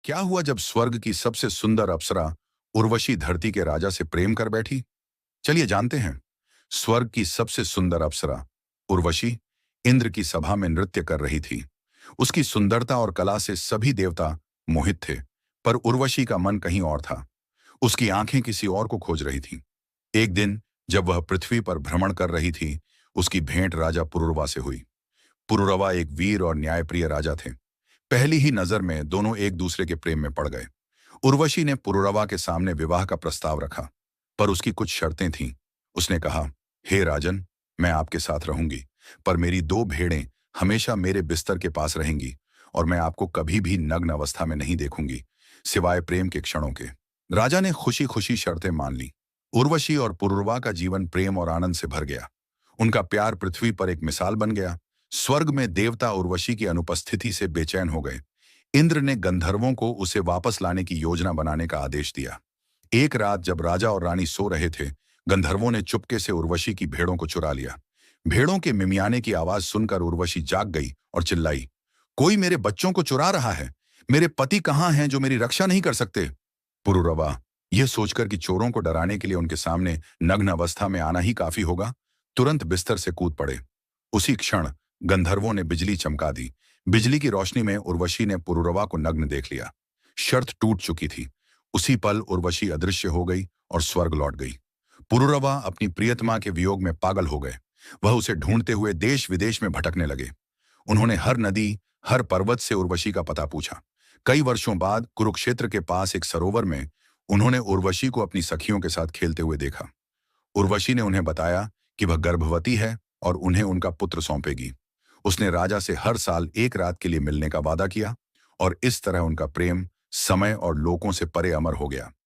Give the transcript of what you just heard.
क्या हुआ जब स्वर्ग की सबसे सुंदर अप्सरा उर्वशी धरती के राजा से प्रेम कर बैठी? चलिए जानते हैं। स्वर्ग की सबसे सुंदर अप्सरा उर्वशी इंद्र की सभा में नृत्य कर रही थी। उसकी सुंदरता और कला से सभी देवता मोहित थे, पर उर्वशी का मन कहीं और था। उसकी आंखें किसी और को खोज रही थीं। एक दिन जब वह पृथ्वी पर भ्रमण कर रही थी, उसकी भेंट राजा पुरुरवा से हुई। पुरुरवा एक वीर और न्यायप्रिय राजा थे। पहली ही नजर में दोनों एक दूसरे के प्रेम में पड़ गए। उर्वशी ने पुरुरवा के सामने विवाह का प्रस्ताव रखा, पर उसकी कुछ शर्तें थीं। उसने कहा, हे राजन, मैं आपके साथ रहूंगी, पर मेरी दो भेड़ें हमेशा मेरे बिस्तर के पास रहेंगी और मैं आपको कभी भी नग्न अवस्था में नहीं देखूंगी, सिवाय प्रेम के क्षणों के। राजा ने खुशी खुशी शर्तें मान ली। उर्वशी और पुरुरवा का जीवन प्रेम और आनंद से भर गया। उनका प्यार पृथ्वी पर एक मिसाल बन गया। स्वर्ग में देवता उर्वशी की अनुपस्थिति से बेचैन हो गए। इंद्र ने गंधर्वों को उसे वापस लाने की योजना बनाने का आदेश दिया। एक रात जब राजा और रानी सो रहे थे, गंधर्वों ने चुपके से उर्वशी की भेड़ों को चुरा लिया। भेड़ों के मिमियाने की आवाज सुनकर उर्वशी जाग गई और चिल्लाई, कोई मेरे बच्चों को चुरा रहा है। मेरे पति कहाँ हैं जो मेरी रक्षा नहीं कर सकते? पुरुरवा यह सोचकर कि चोरों को डराने के लिए उनके सामने नग्न अवस्था में आना ही काफी होगा, तुरंत बिस्तर से कूद पड़े। उसी क्षण गंधर्वों ने बिजली चमका दी। बिजली की रोशनी में उर्वशी ने पुरुरवा को नग्न देख लिया। शर्त टूट चुकी थी। उसी पल उर्वशी अदृश्य हो गई और स्वर्ग लौट गई। पुरुरवा अपनी प्रियतमा के वियोग में पागल हो गए। वह उसे ढूंढते हुए देश विदेश में भटकने लगे। उन्होंने हर नदी, हर पर्वत से उर्वशी का पता पूछा। कई वर्षों बाद कुरुक्षेत्र के पास एक सरोवर में उन्होंने उर्वशी को अपनी सखियों के साथ खेलते हुए देखा। उर्वशी ने उन्हें बताया कि वह गर्भवती है और उन्हें उनका पुत्र सौंपेगी। उसने राजा से हर साल एक रात के लिए मिलने का वादा किया और इस तरह उनका प्रेम समय और लोगों से परे अमर हो गया।